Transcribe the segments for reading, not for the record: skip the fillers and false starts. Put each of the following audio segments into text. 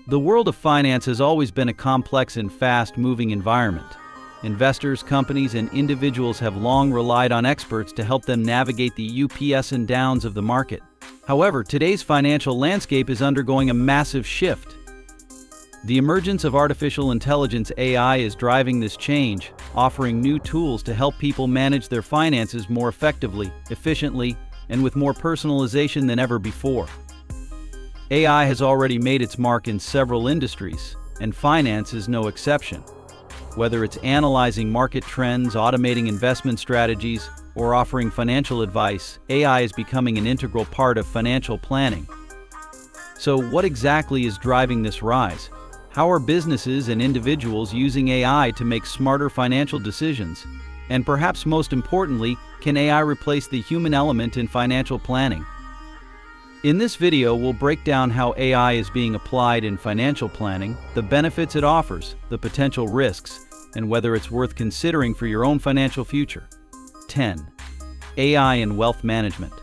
The world of finance has always been a complex and fast-moving environment. Investors, companies, and individuals have long relied on experts to help them navigate the ups and downs of the market. However, today's financial landscape is undergoing a massive shift. The emergence of artificial intelligence (AI) is driving this change, offering new tools to help people manage their finances more effectively, efficiently, and with more personalization than ever before. AI has already made its mark in several industries, and finance is no exception. Whether it's analyzing market trends, automating investment strategies, or offering financial advice, AI is becoming an integral part of financial planning. So, what exactly is driving this rise? How are businesses and individuals using AI to make smarter financial decisions? And perhaps most importantly, can AI replace the human element in financial planning? In this video, we'll break down how AI is being applied in financial planning, the benefits it offers, the potential risks, and whether it's worth considering for your own financial future. 10. AI and wealth management.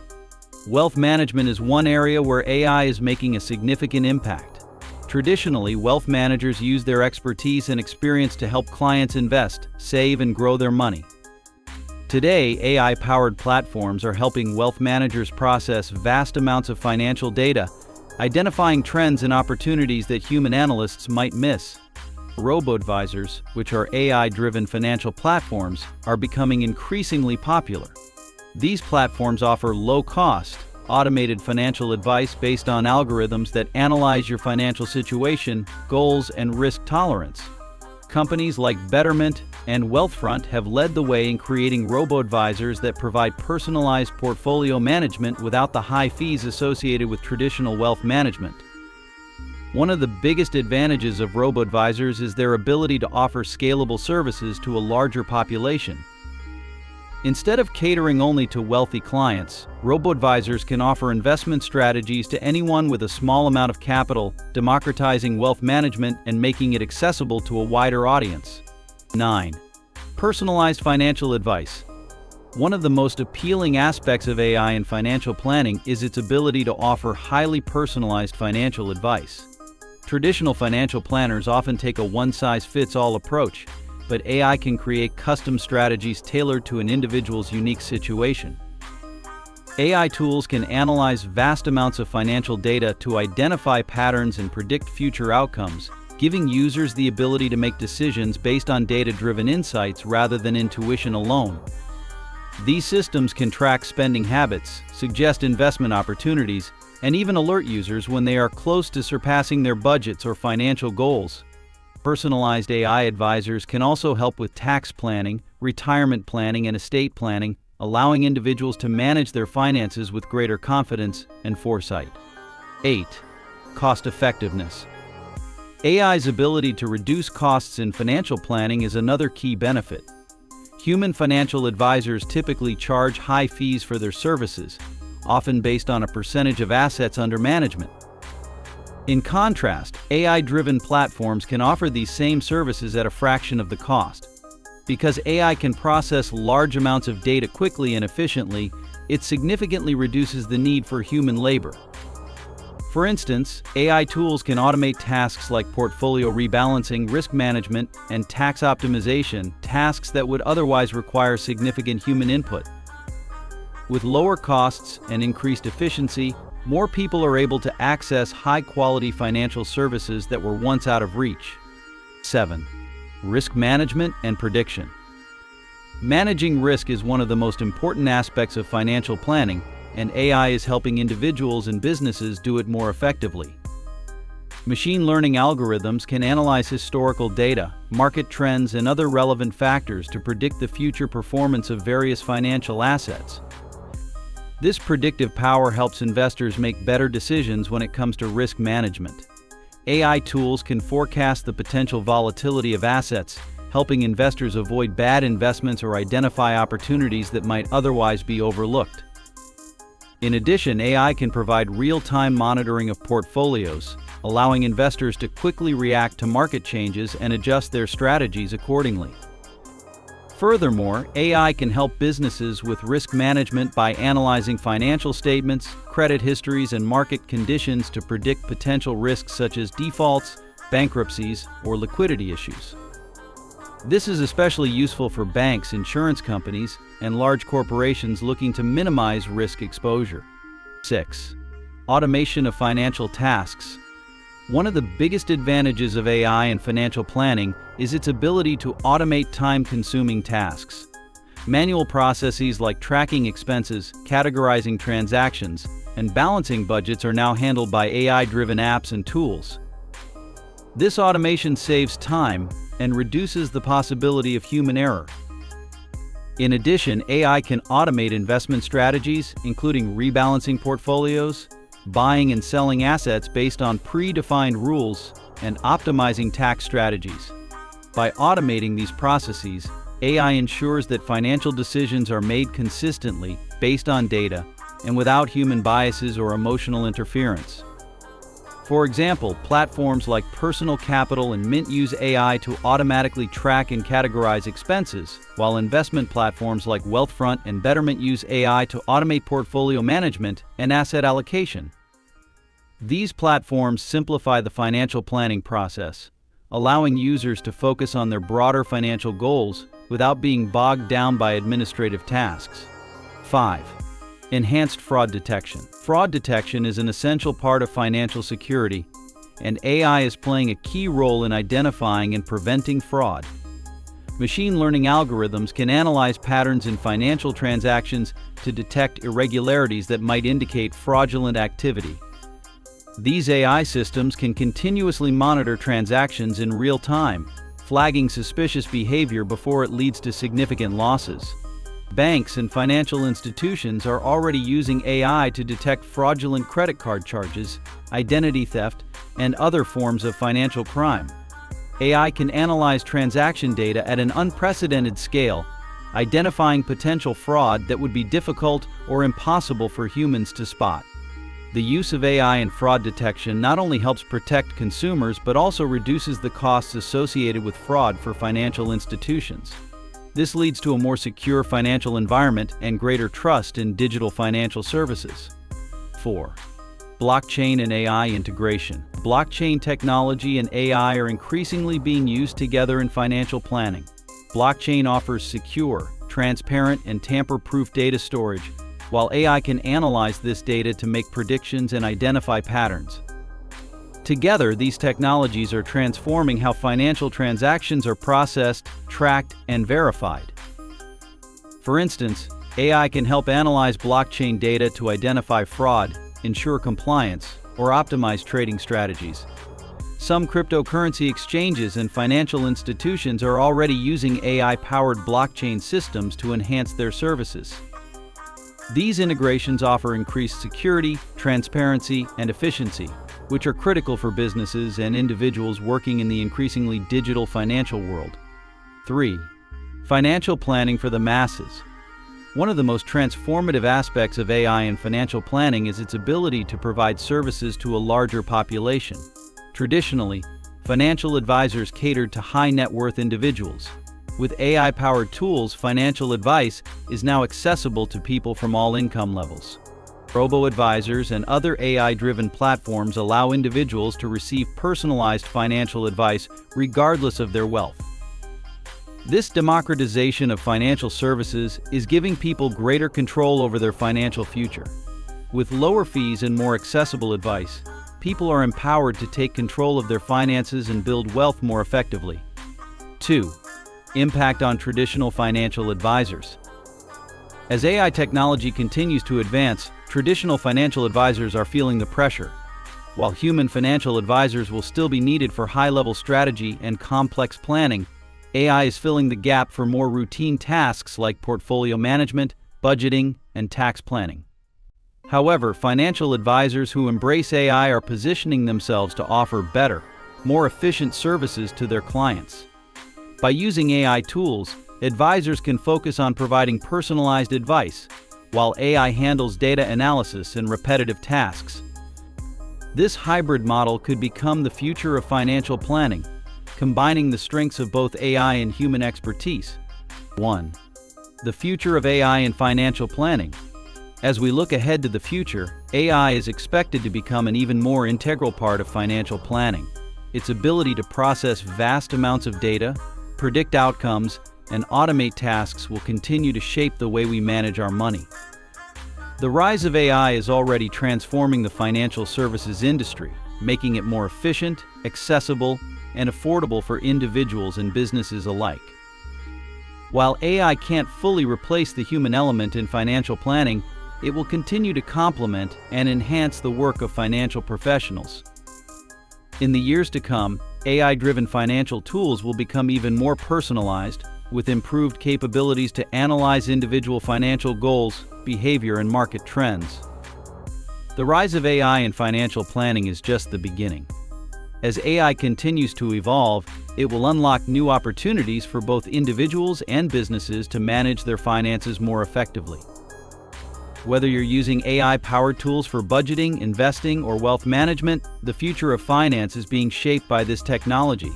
Wealth management is one area where AI is making a significant impact. Traditionally, wealth managers use their expertise and experience to help clients invest, save, and grow their money. Today, AI-powered platforms are helping wealth managers process vast amounts of financial data, identifying trends and opportunities that human analysts might miss. Robo-advisors, which are AI-driven financial platforms, are becoming increasingly popular. These platforms offer low-cost, automated financial advice based on algorithms that analyze your financial situation, goals, and risk tolerance. Companies like Betterment and Wealthfront have led the way in creating robo-advisors that provide personalized portfolio management without the high fees associated with traditional wealth management. One of the biggest advantages of robo-advisors is their ability to offer scalable services to a larger population. Instead of catering only to wealthy clients, robo-advisors can offer investment strategies to anyone with a small amount of capital, democratizing wealth management and making it accessible to a wider audience. 9. Personalized financial advice. One of the most appealing aspects of AI in financial planning is its ability to offer highly personalized financial advice. Traditional financial planners often take a one-size-fits-all approach, but AI can create custom strategies tailored to an individual's unique situation. AI tools can analyze vast amounts of financial data to identify patterns and predict future outcomes, giving users the ability to make decisions based on data-driven insights rather than intuition alone. These systems can track spending habits, suggest investment opportunities, and even alert users when they are close to surpassing their budgets or financial goals. Personalized AI advisors can also help with tax planning, retirement planning, and estate planning, allowing individuals to manage their finances with greater confidence and foresight. 8. Cost effectiveness. AI's ability to reduce costs in financial planning is another key benefit. Human financial advisors typically charge high fees for their services, often based on a percentage of assets under management. In contrast, AI-driven platforms can offer these same services at a fraction of the cost. Because AI can process large amounts of data quickly and efficiently, it significantly reduces the need for human labor. For instance, AI tools can automate tasks like portfolio rebalancing, risk management, and tax optimization, tasks that would otherwise require significant human input. With lower costs and increased efficiency, more people are able to access high-quality financial services that were once out of reach. 7. Risk management and prediction. Managing risk is one of the most important aspects of financial planning, and AI is helping individuals and businesses do it more effectively. Machine learning algorithms can analyze historical data, market trends, and other relevant factors to predict the future performance of various financial assets. This predictive power helps investors make better decisions when it comes to risk management. AI tools can forecast the potential volatility of assets, helping investors avoid bad investments or identify opportunities that might otherwise be overlooked. In addition, AI can provide real-time monitoring of portfolios, allowing investors to quickly react to market changes and adjust their strategies accordingly. Furthermore, AI can help businesses with risk management by analyzing financial statements, credit histories, and market conditions to predict potential risks such as defaults, bankruptcies, or liquidity issues. This is especially useful for banks, insurance companies, and large corporations looking to minimize risk exposure. 6. Automation of financial tasks. One of the biggest advantages of AI in financial planning is its ability to automate time-consuming tasks. Manual processes like tracking expenses, categorizing transactions, and balancing budgets are now handled by AI-driven apps and tools. This automation saves time and reduces the possibility of human error. In addition, AI can automate investment strategies, including rebalancing portfolios, buying and selling assets based on predefined rules, and optimizing tax strategies. By automating these processes, AI ensures that financial decisions are made consistently based on data and without human biases or emotional interference. For example, platforms like Personal Capital and Mint use AI to automatically track and categorize expenses, while investment platforms like Wealthfront and Betterment use AI to automate portfolio management and asset allocation. These platforms simplify the financial planning process, allowing users to focus on their broader financial goals without being bogged down by administrative tasks. 5. Enhanced fraud detection. Fraud detection is an essential part of financial security, and AI is playing a key role in identifying and preventing fraud. Machine learning algorithms can analyze patterns in financial transactions to detect irregularities that might indicate fraudulent activity. These AI systems can continuously monitor transactions in real time, flagging suspicious behavior before it leads to significant losses. Banks and financial institutions are already using AI to detect fraudulent credit card charges, identity theft, and other forms of financial crime. AI can analyze transaction data at an unprecedented scale, identifying potential fraud that would be difficult or impossible for humans to spot. The use of AI in fraud detection not only helps protect consumers but also reduces the costs associated with fraud for financial institutions. This leads to a more secure financial environment and greater trust in digital financial services. 4. Blockchain and AI integration. Blockchain technology and AI are increasingly being used together in financial planning. Blockchain offers secure, transparent, and tamper-proof data storage, while AI can analyze this data to make predictions and identify patterns. Together, these technologies are transforming how financial transactions are processed, tracked, and verified. For instance, AI can help analyze blockchain data to identify fraud, ensure compliance, or optimize trading strategies. Some cryptocurrency exchanges and financial institutions are already using AI-powered blockchain systems to enhance their services. These integrations offer increased security, transparency, and efficiency, which are critical for businesses and individuals working in the increasingly digital financial world. 3. Financial planning for the masses. One of the most transformative aspects of AI in financial planning is its ability to provide services to a larger population. Traditionally, financial advisors catered to high-net-worth individuals. With AI-powered tools, financial advice is now accessible to people from all income levels. Robo-advisors and other AI-driven platforms allow individuals to receive personalized financial advice regardless of their wealth. This democratization of financial services is giving people greater control over their financial future. With lower fees and more accessible advice, people are empowered to take control of their finances and build wealth more effectively. 2. Impact on traditional financial advisors. As AI technology continues to advance, traditional financial advisors are feeling the pressure. While human financial advisors will still be needed for high-level strategy and complex planning, AI is filling the gap for more routine tasks like portfolio management, budgeting, and tax planning. However, financial advisors who embrace AI are positioning themselves to offer better, more efficient services to their clients. By using AI tools, advisors can focus on providing personalized advice, while AI handles data analysis and repetitive tasks. This hybrid model could become the future of financial planning, combining the strengths of both AI and human expertise. 1. The future of AI in financial planning. As we look ahead to the future, AI is expected to become an even more integral part of financial planning. Its ability to process vast amounts of data, predict outcomes, and automate tasks will continue to shape the way we manage our money. The rise of AI is already transforming the financial services industry, making it more efficient, accessible, and affordable for individuals and businesses alike. While AI can't fully replace the human element in financial planning, it will continue to complement and enhance the work of financial professionals. In the years to come, AI-driven financial tools will become even more personalized, with improved capabilities to analyze individual financial goals, behavior, and market trends. The rise of AI in financial planning is just the beginning. As AI continues to evolve, it will unlock new opportunities for both individuals and businesses to manage their finances more effectively. Whether you're using AI-powered tools for budgeting, investing, or wealth management, the future of finance is being shaped by this technology.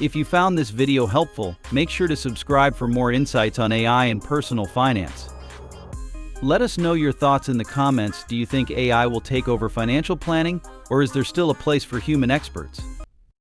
If you found this video helpful, make sure to subscribe for more insights on AI and personal finance. Let us know your thoughts in the comments. Do you think AI will take over financial planning, or is there still a place for human experts?